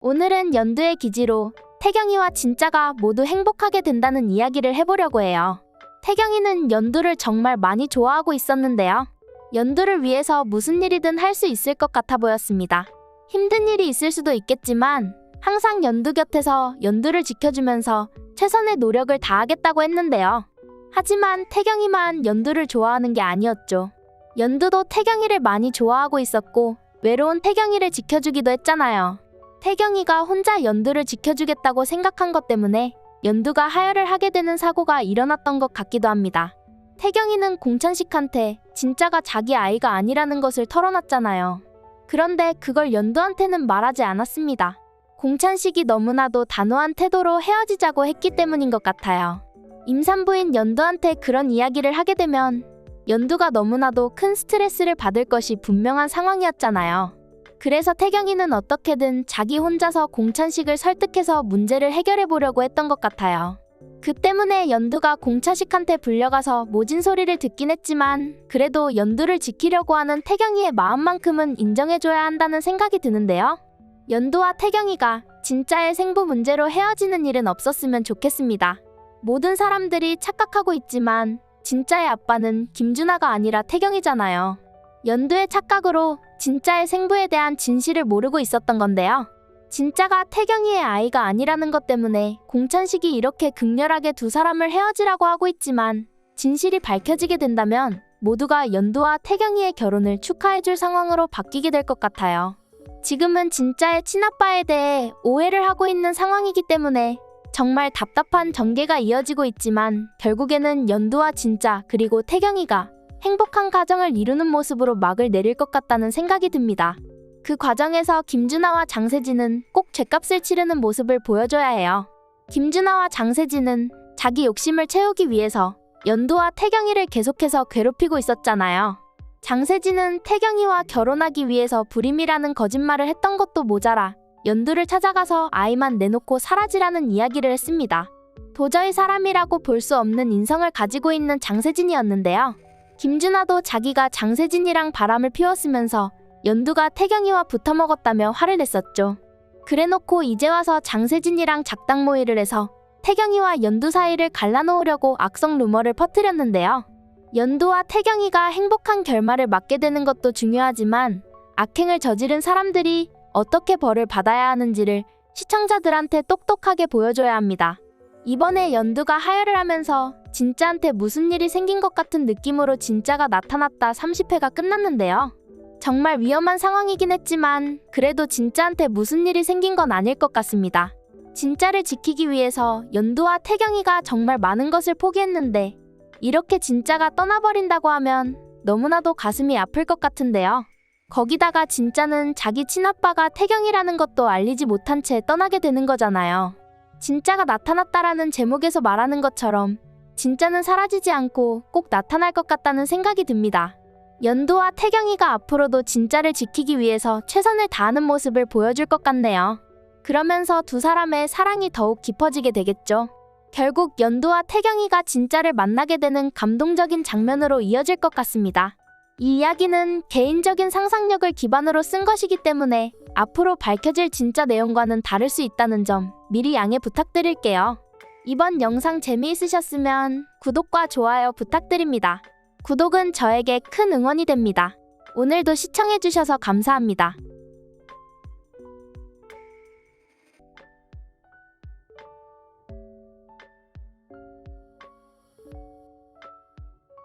오늘은 연두의 기지로 태경이와 진짜가 모두 행복하게 된다는 이야기를 해보려고 해요. 태경이는 연두를 정말 많이 좋아하고 있었는데요. 연두를 위해서 무슨 일이든 할 수 있을 것 같아 보였습니다. 힘든 일이 있을 수도 있겠지만 항상 연두 곁에서 연두를 지켜주면서 최선의 노력을 다하겠다고 했는데요. 하지만 태경이만 연두를 좋아하는 게 아니었죠. 연두도 태경이를 많이 좋아하고 있었고 외로운 태경이를 지켜주기도 했잖아요. 태경이가 혼자 연두를 지켜주겠다고 생각한 것 때문에 연두가 하혈을 하게 되는 사고가 일어났던 것 같기도 합니다. 태경이는 공찬식한테 진짜가 자기 아이가 아니라는 것을 털어놨잖아요. 그런데 그걸 연두한테는 말하지 않았습니다. 공찬식이 너무나도 단호한 태도로 헤어지자고 했기 때문인 것 같아요. 임산부인 연두한테 그런 이야기를 하게 되면 연두가 너무나도 큰 스트레스를 받을 것이 분명한 상황이었잖아요. 그래서 태경이는 어떻게든 자기 혼자서 공찬식을 설득해서 문제를 해결해 보려고 했던 것 같아요. 그 때문에 연두가 공찬식한테 불려가서 모진 소리를 듣긴 했지만 그래도 연두를 지키려고 하는 태경이의 마음만큼은 인정해줘야 한다는 생각이 드는데요. 연두와 태경이가 진짜의 생부 문제로 헤어지는 일은 없었으면 좋겠습니다. 모든 사람들이 착각하고 있지만 진짜의 아빠는 김준하가 아니라 태경이잖아요. 연두의 착각으로 진짜의 생부에 대한 진실을 모르고 있었던 건데요. 진짜가 태경이의 아이가 아니라는 것 때문에 공찬식이 이렇게 극렬하게 두 사람을 헤어지라고 하고 있지만 진실이 밝혀지게 된다면 모두가 연두와 태경이의 결혼을 축하해줄 상황으로 바뀌게 될 것 같아요. 지금은 진짜의 친아빠에 대해 오해를 하고 있는 상황이기 때문에 정말 답답한 전개가 이어지고 있지만 결국에는 연두와 진짜 그리고 태경이가 행복한 가정을 이루는 모습으로 막을 내릴 것 같다는 생각이 듭니다. 그 과정에서 김준하와 장세진은 꼭 죗값을 치르는 모습을 보여줘야 해요. 김준하와 장세진은 자기 욕심을 채우기 위해서 연두와 태경이를 계속해서 괴롭히고 있었잖아요. 장세진은 태경이와 결혼하기 위해서 불임이라는 거짓말을 했던 것도 모자라 연두를 찾아가서 아이만 내놓고 사라지라는 이야기를 했습니다. 도저히 사람이라고 볼 수 없는 인성을 가지고 있는 장세진이었는데요. 김준하도 자기가 장세진이랑 바람을 피웠으면서 연두가 태경이와 붙어먹었다며 화를 냈었죠. 그래놓고 이제 와서 장세진이랑 작당 모의를 해서 태경이와 연두 사이를 갈라놓으려고 악성 루머를 퍼뜨렸는데요. 연두와 태경이가 행복한 결말을 맞게 되는 것도 중요하지만 악행을 저지른 사람들이 어떻게 벌을 받아야 하는지를 시청자들한테 똑똑하게 보여줘야 합니다. 이번에 연두가 하혈을 하면서 진짜한테 무슨 일이 생긴 것 같은 느낌으로 진짜가 나타났다 30회가 끝났는데요. 정말 위험한 상황이긴 했지만 그래도 진짜한테 무슨 일이 생긴 건 아닐 것 같습니다. 진짜를 지키기 위해서 연두와 태경이가 정말 많은 것을 포기했는데 이렇게 진짜가 떠나버린다고 하면 너무나도 가슴이 아플 것 같은데요. 거기다가 진짜는 자기 친아빠가 태경이라는 것도 알리지 못한 채 떠나게 되는 거잖아요. 진짜가 나타났다라는 제목에서 말하는 것처럼 진짜는 사라지지 않고 꼭 나타날 것 같다는 생각이 듭니다. 연두와 태경이가 앞으로도 진짜를 지키기 위해서 최선을 다하는 모습을 보여줄 것 같네요. 그러면서 두 사람의 사랑이 더욱 깊어지게 되겠죠. 결국 연두와 태경이가 진짜를 만나게 되는 감동적인 장면으로 이어질 것 같습니다. 이 이야기는 개인적인 상상력을 기반으로 쓴 것이기 때문에 앞으로 밝혀질 진짜 내용과는 다를 수 있다는 점 미리 양해 부탁드릴게요. 이번 영상 재미있으셨으면 구독과 좋아요 부탁드립니다. 구독은 저에게 큰 응원이 됩니다. 오늘도 시청해주셔서 감사합니다.